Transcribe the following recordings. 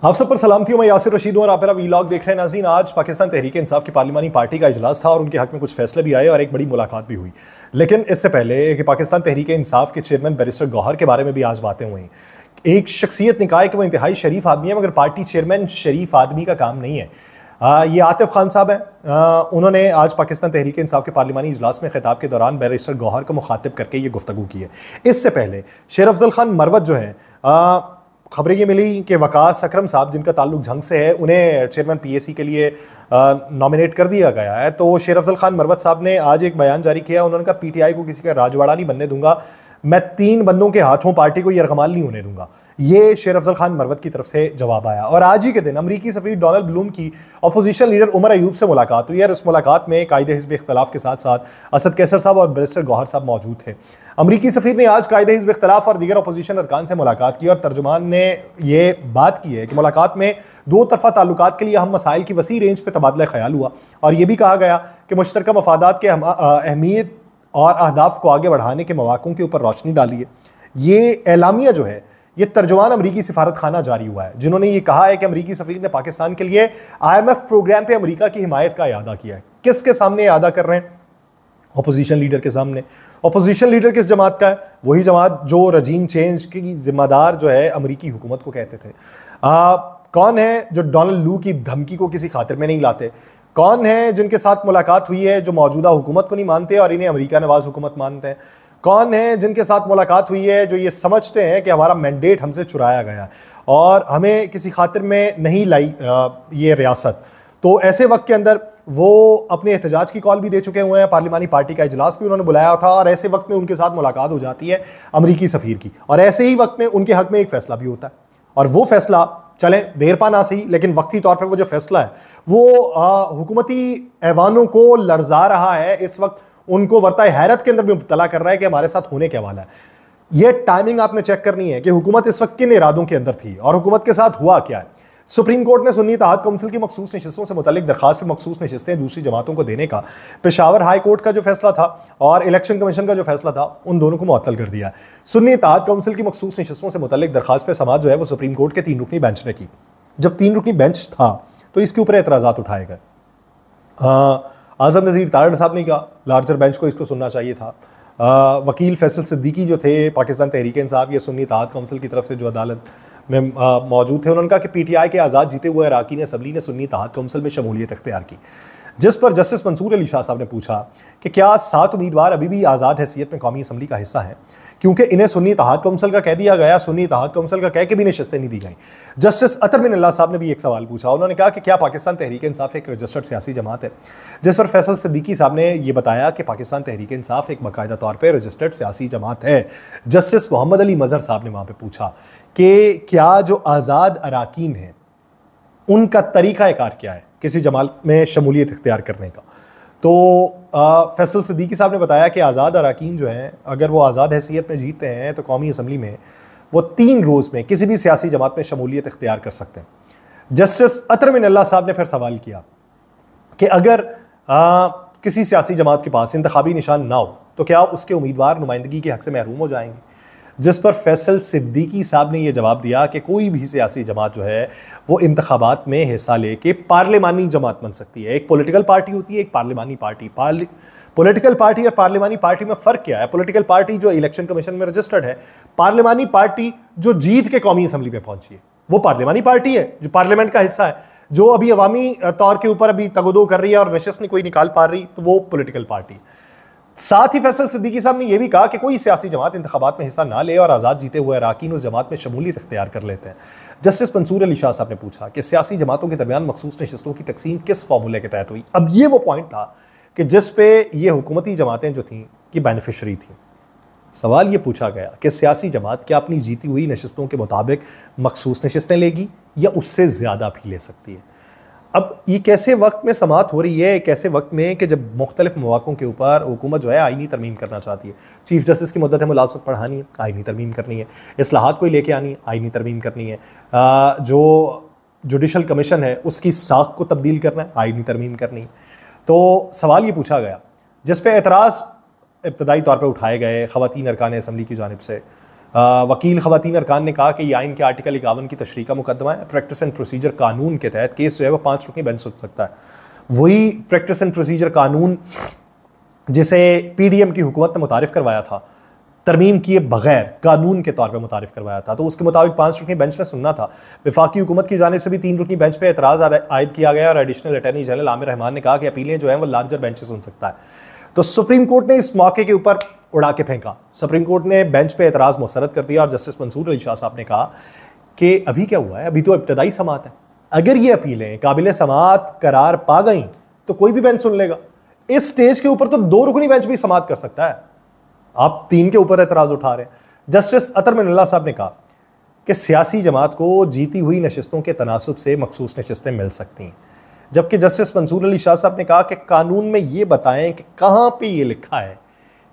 आप सब पर सलामती हूं। मैं यासिर रशीद हूं और आप मेरा वीलॉग देख रहे हैं। नाज़रीन, आज पाकिस्तान तहरीक इंसाफ की पार्लिमानी पार्टी का इजलास था और उनके हक में कुछ फैसले भी आए और एक बड़ी मुलाकात भी हुई। लेकिन इससे पहले कि पाकिस्तान तहरीक इंसाफ के चेयरमैन बैरिस्टर गौहर के बारे में भी आज बातें हुई। एक शख्सियत ने कहा है कि वो इंतहाई शरीफ आदमी है, मगर पार्टी चेयरमैन शरीफ आदमी का काम नहीं है। ये आतिफ खान साहब हैं। उन्होंने आज पाकिस्तान तहरीक इंसाफ के पार्लिमानी इजलास में खिताब के दौरान बैरिस्टर गौहर को मुखातिब करके ये गुफ्तगू की है। इससे पहले शेर अफजल खान मरवत जो है, खबरें ये मिली कि वकास अकरम साहब, जिनका ताल्लुक झंग से है, उन्हें चेयरमैन पीएसी के लिए नॉमिनेट कर दिया गया है। तो शेर अफजल खान मरवत साहब ने आज एक बयान जारी किया। उन्होंने कहा, पीटीआई को किसी का राजवाड़ा नहीं बनने दूंगा, मैं 3 बंदों के हाथों पार्टी को यरगमाल नहीं होने दूंगा। ये शेर अफजल खान मरवत की तरफ से जवाब आया। और आज ही के दिन अमरीकी सफीर डोनाल्ड ब्लूम की अपोजिशन लीडर उमर अयूब से मुलाकात हुई और उस मुलाकात में कायदे हिज़्ब इख्तिलाफ के साथ साथ असद कैसर साहब और बैरिस्टर गौहर साहब मौजूद थे। अमरीकी सफीर ने आज कायदे हिज़्ब इख्तिलाफ और दीगर अपोजिशन अरकान से मुलाकात की और तर्जुमान ने यह बात की है कि मुलाकात में 2 तरफा ताल्लुकात के लिए अहम मसाइल की वसी रेंज पर तबादला ख्याल हुआ और यह भी कहा गया कि मुश्तरका मफादात के अहमियत और अहदाफ को आगे बढ़ाने के मौक़ों के ऊपर रोशनी डाली है। ये एलामिया जो है, ये तर्जुमान अमरीकी सिफारत खाना जारी हुआ है, जिन्होंने ये कहा है कि अमरीकी सफीर ने पाकिस्तान के लिए IMF प्रोग्राम पे अमरीका की हिमायत का इयादा किया है। किसके सामने इयादा कर रहे हैं? अपोजिशन लीडर के सामने। अपोजिशन लीडर किस जमात का है? वही जमात जो रजीम चेंज की जिम्मेदार जो है अमरीकी हुकूमत को कहते थे। कौन है जो डोनाल्ड लू की धमकी को किसी खातिर में नहीं लाते? कौन है जिनके साथ मुलाकात हुई है जो मौजूदा हुकूमत को नहीं मानते और इन्हें अमरीका नवाज हुकूमत मानते हैं? कौन है जिनके साथ मुलाकात हुई है जो ये समझते हैं कि हमारा मैंडेट हमसे चुराया गया और हमें किसी खातिर में नहीं लाई ये रियासत? तो ऐसे वक्त के अंदर वो अपने एहतजाज की कॉल भी दे चुके हुए हैं। पार्लिमानी पार्टी का इजलास भी उन्होंने बुलाया था और ऐसे वक्त में उनके साथ मुलाकात हो जाती है अमरीकी सफ़ीर की और ऐसे ही वक्त में उनके हक में एक फ़ैसला भी होता है और वो फ़ैसला, चलें देर पा ना सही, लेकिन वक्ती तौर पर वो जो फैसला है वो हुकूमती ऐवानों को लर्जा रहा है। इस वक्त उनको वर्ता हैरत के अंदर भी मुब्तला कर रहा है कि हमारे साथ होने क्या वाला है। ये टाइमिंग आपने चेक करनी है कि हुकूमत इस वक्त किन इरादों के अंदर थी और हुकूमत के साथ हुआ क्या है। सुप्रीम कोर्ट ने सुन्नी इत्तेहाद काउंसिल की मखसूस नशिस्तों से मुतालिक दरखास्त पर मखसूस नशिस्तें दूसरी जमातों को देने का पेशावर हाई कोर्ट का जो फैसला था और इलेक्शन कमीशन का जो फैसला था, उन दोनों को मुअत्तल कर दिया है। सुन्नी इत्तेहाद काउंसिल की मखसूस नशिस्तों से मुतालिक दरखास्त पर समाअत जो है वो सुप्रीम कोर्ट के 3 रुकनी बेंच ने की। जब 3 रुकनी बेंच था तो इसके ऊपर एतराज़ात उठाए गए। आज़म नज़ीर तारड़ साहब ने कहा लार्जर बेंच को इसको सुनना चाहिए था। वकील फैसल सिद्दीकी जो थे पाकिस्तान तहरीक इंसाफ या सुन्नी इत्तेहाद काउंसिल की तरफ से जो अदालत में मौजूद थे, उन्होंने कहा कि पीटीआई के आज़ाद जीते हुए अरकान असम्बली ने सुन्नी इत्तेहाद काउंसिल में शमूलियत इख्तियार की। जिस पर जस्टिस मंसूर अली शाह साहब ने पूछा कि क्या 7 उम्मीदवार अभी भी आज़ाद हैसियत में कौमी असम्बली का हिस्सा हैं, क्योंकि इन्हें सुन्नी इत्तेहाद काउंसिल का कह दिया गया, सुन्नी इत्तेहाद काउंसिल का कह के भी नशिस्तें नहीं दी गई। जस्टिस अतर बिन अल्लाह साहब ने भी एक सवाल पूछा। उन्होंने कहा कि क्या पाकिस्तान तहरीक इंसाफ एक रजिस्टर्ड सियासी जमात है? जिस पर फैसल सिद्दीकी साहब ने यह बताया कि पाकिस्तान तहरीक इंसाफ एक बाकायदा तौर पर रजिस्टर्ड सियासी जमात है। जस्टिस मोहम्मद अली मजहर साहब ने वहाँ पर पूछा कि क्या जो आज़ाद अरकान हैं उनका तरीक़ाकार क्या है किसी जमात में शमूलियत इख्तियार करने का? तो फैसल सिद्दीकी साहब ने बताया कि आज़ाद अरकान जो हैं, अगर वो आज़ाद हैसियत में जीतते हैं तो कौमी असम्बली में वो 3 रोज़ में किसी भी सियासी जमात में शमूलियत इख्तियार कर सकते हैं। जस्टिस अतर बिन अल्लाह साहब ने फिर सवाल किया कि अगर किसी सियासी जमात के पास इंतखाबी निशान ना हो तो क्या उसके उम्मीदवार नुमाइंदगी के हक़ से महरूम हो जाएंगे? जिस पर फैसल सिद्दीकी साहब ने यह जवाब दिया कि कोई भी सियासी जमात जो है वो इंतखाबात में हिस्सा लेके पार्लिमानी जमात बन सकती है। एक पॉलिटिकल पार्टी होती है, एक पार्लिमानी पार्टी। पॉलिटिकल पार्टी और पार्लिमानी पार्टी में फ़र्क क्या है? पॉलिटिकल पार्टी जो इलेक्शन कमीशन में रजिस्टर्ड है, पार्लिमानी पार्टी जो जीत के कौमी असम्बली में पहुंची है, वो पार्लिमानी पार्टी है जो पार्लियामेंट का हिस्सा है। जो अभी अवामी तौर के ऊपर अभी तगदो कर रही है और नशिस्त नहीं कोई निकाल पा रही, तो वो पॉलिटिकल पार्टी। साथ ही फैसल सिद्दीकी साहब ने यह भी कहा कि कोई सियासी जमात इंतखाबात में हिस्सा ना ले और आज़ाद जीते हुए अरकान उस जमात में शमूलियत इख्तियार कर लेते हैं। जस्टिस मंसूर अली शाह साहब ने पूछा कि सियासी जमातों के दरमियान मखसूस नशिस्तों की तकसीम किस फार्मूले के तहत हुई? अब ये वो पॉइंट था कि जिस पे ये हुकूमती जमातें जो थीं की बेनिफिशरी थी। सवाल ये पूछा गया कि सियासी जमात क्या अपनी जीती हुई नशिस्तों के मुताबिक मखसूस नशिस्तें लेगी या उससे ज़्यादा भी ले सकती है? अब ये कैसे वक्त में समाअत हो रही है, कैसे वक्त में कि जब मुख्तलिफ मौक़ों के ऊपर हुकूमत जो है आइनी तरमीम करना चाहती है। चीफ जस्टिस की मुद्दत मुलाज़मत बढ़ानी है, आइनी तरमीम करनी है। इस्लाहात कोई लेके आनी है, आइनी तरमीम करनी है। जो जुडिशल कमीशन है उसकी साख को तब्दील करना है, आइनी तरमीम करनी है। तो सवाल ये पूछा गया जिस पर एतराज़ इब्तदाई तौर पर उठाए गए ख़वातीन अरकान असम्बली की जानिब से वकील ख़वातीन अरकान ने कहा कि यह आइन के आर्टिकल 51 की तशरीह का मुकदमा है। प्रैक्टिस एंड प्रोसीजर कानून के तहत केस जो है वो 5 रुकनी बेंच सुन सकता है। वही प्रैक्टिस एंड प्रोसीजर कानून जिसे PDM की हुकूमत ने मुतारिफ करवाया था, तरमीम किए बगैर कानून के तौर पर मुतारिफ करवाया था, तो उसके मुताबिक 5 रुकनी बेंच ने सुनना था। वफाकी हुकूमत की जानिब से भी 3 रुकनी बेंच पर एतराज़ आयद किया गया और additional attorney general Aamir Rahman ने कहा कि अपीलें जो हैं वो लार्जर बेंच से सुन सकता है। तो सुप्रीम कोर्ट ने इस मौके के ऊपर उड़ा के फेंका। सुप्रीम कोर्ट ने बेंच पे एतराज़ मुस्तरद कर दिया और जस्टिस मंसूर अली शाह साहब ने कहा कि अभी क्या हुआ है, अभी तो इब्तदाई समात है, अगर ये अपीलें काबिल समात करार पा गई तो कोई भी बेंच सुन लेगा। इस स्टेज के ऊपर तो 2 रुकनी बेंच भी समात कर सकता है, आप 3 के ऊपर एतराज़ उठा रहे हैं। जस्टिस अतर मिनल्ला साहब ने कहा कि सियासी जमात को जीती हुई नशिस्तों के तनासुब से मखसूस नशिस्तें मिल सकती हैं, जबकि जस्टिस मंसूर अली शाह साहब ने कहा कि कानून में ये बताएं कि कहाँ पे ये लिखा है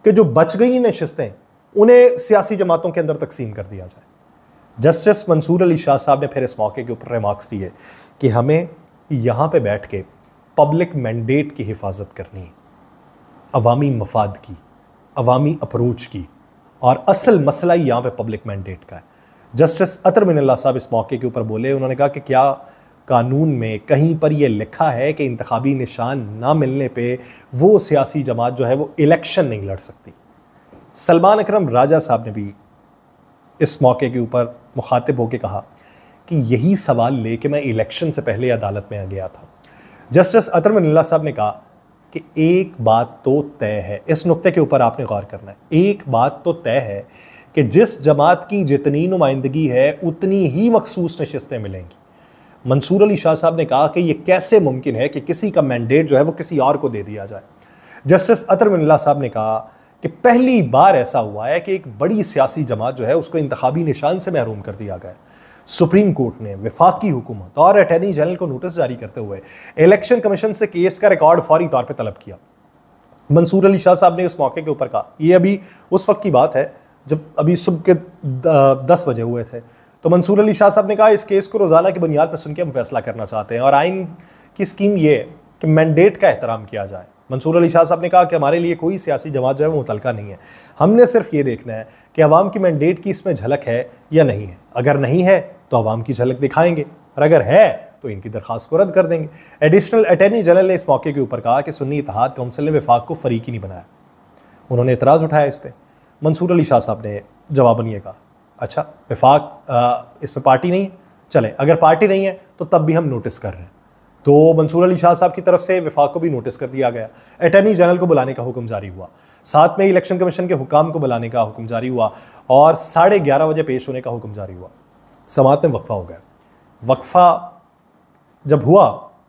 कि जो बच गई नशिस्तें उन्हें सियासी जमातों के अंदर तकसीम कर दिया जाए। जस्टिस मंसूर अली शाह साहब ने फिर इस मौके के ऊपर रिमार्क्स दिए कि हमें यहाँ पे बैठ के पब्लिक मैंडेट की हिफाजत करनी है, अवामी मफाद की, अवामी अप्रोच की, और असल मसला ही यहाँ पे पब्लिक मैंडेट का है। जस्टिस अतर मिनल्ला साहब इस मौके के ऊपर बोले, उन्होंने कहा कि क्या कानून में कहीं पर यह लिखा है कि इंतखाबी निशान ना मिलने पे वो सियासी जमात जो है वो इलेक्शन नहीं लड़ सकती। सलमान अकरम राजा साहब ने भी इस मौके के ऊपर मुखातिब होकर कहा कि यही सवाल लेके मैं इलेक्शन से पहले अदालत में आ गया था। जस्टिस अतर मिनल्ला साहब ने कहा कि एक बात तो तय है, इस नुक्ते के ऊपर आपने गौर करना है, एक बात तो तय है कि जिस जमात की जितनी नुमाइंदगी है उतनी ही मखसूस नशिस्तें मिलेंगी। मंसूर अली शाह साहब ने कहा कि यह कैसे मुमकिन है कि किसी का मैंडेट जो है वो किसी और को दे दिया जाए। जस्टिस अतर मिनल्ला साहब ने कहा कि पहली बार ऐसा हुआ है कि एक बड़ी सियासी जमात जो है उसको इंतखाबी निशान से महरूम कर दिया गया। सुप्रीम कोर्ट ने वफाकी हुकूमत और अटॉर्नी जनरल को नोटिस जारी करते हुए इलेक्शन कमीशन से केस का रिकॉर्ड फौरी तौर पर तलब किया। मंसूर अली शाह साहब ने इस मौके के ऊपर कहा, यह अभी उस वक्त की बात है जब अभी सुबह के 10 बजे हुए थे, तो मंसूर अली शाह साहब ने कहा इस केस को रोज़ाना की बुनियाद पर सुन के हम फैसला करना चाहते हैं और आइन की स्कीम ये है कि मैंडेट का एहतराम किया जाए। मंसूर अली शाह साहब ने कहा कि हमारे लिए कोई सियासी जमात जो है वो मुतलका नहीं है, हमने सिर्फ ये देखना है कि अवाम की मैंडेट की इसमें झलक है या नहीं है। अगर नहीं है तो अवाम की झलक दिखाएंगे और अगर है तो इनकी दरख्वास्त को रद्द कर देंगे। एडिशनल अटॉर्नी जनरल ने इस मौके के ऊपर कहा कि सुन्नी इत्तेहाद काउंसिल ने वफाक को फरीक ही नहीं बनाया, उन्होंने एतराज़ उठाया इस पर। मंसूर अली शाह साहब ने जवाबन ये कहा, अच्छा वफाक इसमें पार्टी नहीं है, चले अगर पार्टी नहीं है तो तब भी हम नोटिस कर रहे हैं। तो मंसूर अली शाह साहब की तरफ से वफाक को भी नोटिस कर दिया गया, अटॉर्नी जनरल को बुलाने का हुक्म जारी हुआ, साथ में इलेक्शन कमीशन के हुकाम को बुलाने का हुक्म जारी हुआ और 11:30 बजे पेश होने का हुक्म जारी हुआ। समात में वक्फा हो गया। वक्फा जब हुआ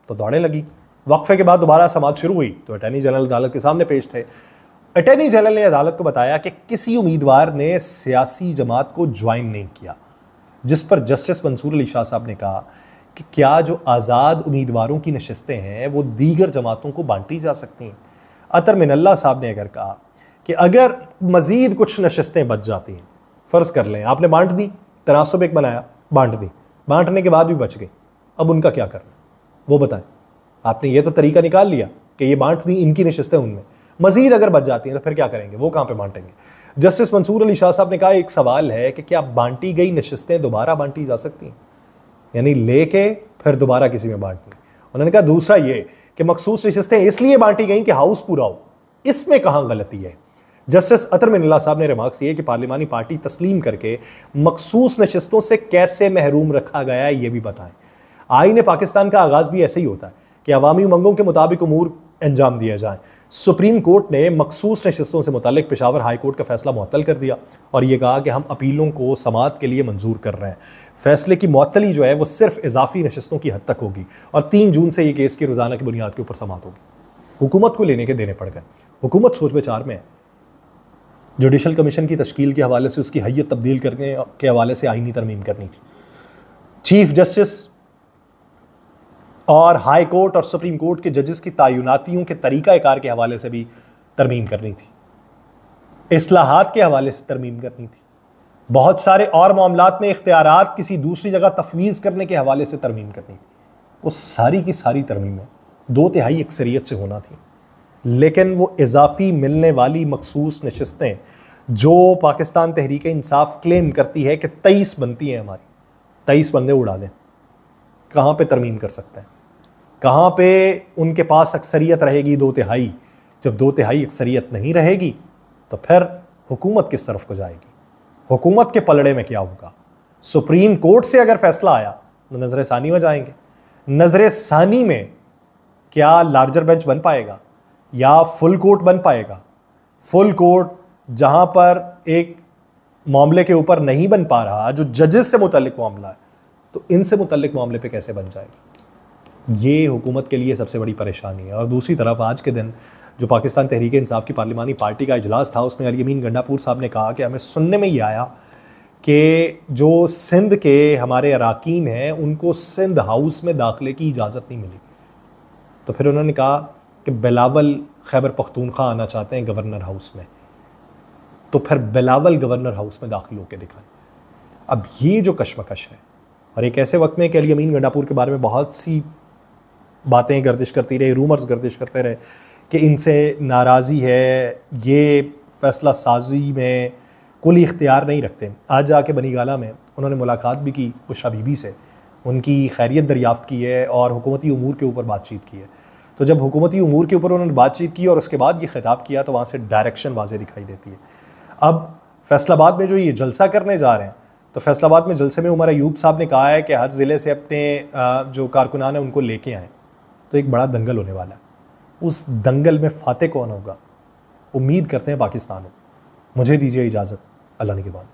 तो दौड़े लगी, वक्फे के बाद दोबारा समात शुरू हुई तो अटॉर्नी जनरल अदालत के सामने पेश थे। अटॉर्नी जनरल ने अदालत को बताया कि किसी उम्मीदवार ने सियासी जमात को ज्वाइन नहीं किया, जिस पर जस्टिस मंसूर अली शाह साहब ने कहा कि क्या जो आज़ाद उम्मीदवारों की नशिस्तें हैं वो दीगर जमातों को बांटी जा सकती हैं। अतर मिनल्ला साहब ने अगर कहा कि अगर मज़ीद कुछ नशिस्तें बच जाती हैं, फ़र्ज़ कर लें आपने बांट दी, तनासुब एक बनाया, बांट दी, बांटने के बाद भी बच गई, अब उनका क्या करना वो बताएं। आपने ये तो तरीका निकाल लिया कि ये बांट दी, इनकी नशिस्तें उनमें, मज़ीद अगर बच जाती हैं तो फिर क्या करेंगे, वो कहाँ पे बांटेंगे। जस्टिस मंसूर अली शाह साहब ने कहा एक सवाल है कि क्या बांटी गई नशिस्तें दोबारा बांटी जा सकती हैं, यानी लेके फिर दोबारा किसी में बांटनी। उन्होंने कहा दूसरा ये कि मखसूस नशिस्तें इसलिए बांटी गई कि हाउस पूरा हो, इसमें कहाँ गलती है। जस्टिस अतर मिनल्ला साहब ने रिमार्क्स ये कि पार्लिमानी पार्टी तस्लीम करके मखसूस नशिस्तों से कैसे महरूम रखा गया है ये भी बताएं। आईन पाकिस्तान का आगाज़ भी ऐसे ही होता है कि अवामी उमंगों के मुताबिक उमूर अंजाम दिया जाए। सुप्रीम कोर्ट ने मखसूस नशिस्तों से मुतालिक पेशावर हाई कोर्ट का फैसला मुअत्तल कर दिया और ये कहा कि हम अपीलों को समात के लिए मंजूर कर रहे हैं। फैसले की मुअत्तली जो है वो सिर्फ इजाफी नशिस्तों की हद तक होगी और 3 जून से ये केस की रोज़ाना की बुनियाद के ऊपर समात होगी। हुकूमत को लेने के देने पड़ गए, हुकूमत सोच विचार में है। जुडिशल कमीशन की तश्कील के हवाले से उसकी हैयत तब्दील करने के हवाले से आईनी तरमीम करनी थी। चीफ जस्टिस और हाई कोर्ट और सुप्रीम कोर्ट के जजेस की तयनातियों के तरीक़ाकार के हवाले से भी तरमीम करनी थी। इस्लाहात के हवाले से तरमीम करनी थी। बहुत सारे और मामलात में इख्तियारात किसी दूसरी जगह तफवीज़ करने के हवाले से तरमीम करनी थी। वो सारी की सारी तरमीमें 2/3 अक्सरियत से होना थी, लेकिन वो इजाफी मिलने वाली मखसूस नशिस्तें जो पाकिस्तान तहरीक इंसाफ क्लेम करती है कि 23 बनती है हमारी, 23 बंदे उड़ा दें, कहाँ पे तरमीम कर सकते हैं? कहाँ पे उनके पास अक्सरियत रहेगी 2/3? जब 2/3 अक्सरियत नहीं रहेगी तो फिर हुकूमत किस तरफ को जाएगी? हुकूमत के पलड़े में क्या होगा? सुप्रीम कोर्ट से अगर फैसला आया तो नजर सानी में जाएंगे। नजर सानी में क्या लार्जर बेंच बन पाएगा या फुल कोर्ट बन पाएगा? फुल कोर्ट जहां पर एक मामले के ऊपर नहीं बन पा रहा, जो जजेस से मुतल्लिक मामला है, तो इनसे मुतल्लिक मामले पे कैसे बन जाएगा? ये हुकूमत के लिए सबसे बड़ी परेशानी है। और दूसरी तरफ आज के दिन जो पाकिस्तान तहरीक इंसाफ की पार्लिमानी पार्टी का इजलास था, उसमें अली अमीन गंडापुर साहब ने कहा कि हमें सुनने में ये आया कि जो सिंध के हमारे अराकीन हैं उनको सिंध हाउस में दाखिले की इजाज़त नहीं मिली। तो फिर उन्होंने कहा कि बिलावल खैबर पख्तूनख्वा आना चाहते हैं गवर्नर हाउस में, तो फिर बिलावल गवर्नर हाउस में दाखिल होकर दिखाएं। अब ये जो कशमकश है, और एक ऐसे वक्त में कि अली अमीन गंडापुर के बारे में बहुत सी बातें गर्दिश करती रही, रूमर्स गर्दिश करते रहे कि इनसे नाराज़ी है, ये फ़ैसला साजी में कुल इख्तियार नहीं रखते। आज जाके बनीगाला में उन्होंने मुलाकात भी की बुशरा बीबी से, उनकी खैरियत दरियाफ़्त की है और हुकूमती उमूर के ऊपर बातचीत की है। तो जब हुकूमती उमूर के ऊपर उन्होंने बातचीत की और उसके बाद ये खिताब किया तो वहाँ से डायरेक्शन वाज़े दिखाई देती है। अब फैसलाबाद में जो ये जलसा करने जा रहे हैं, तो फैसलाबाद में जलसे में उमर अयूब साहब ने कहा है कि हर ज़िले से अपने जो कारकुनान हैं उनको लेके आएँ, तो एक बड़ा दंगल होने वाला है। उस दंगल में फातेह कौन होगा? उम्मीद करते हैं पाकिस्तान हो। मुझे दीजिए इजाज़त, अल्लाह निगहबान।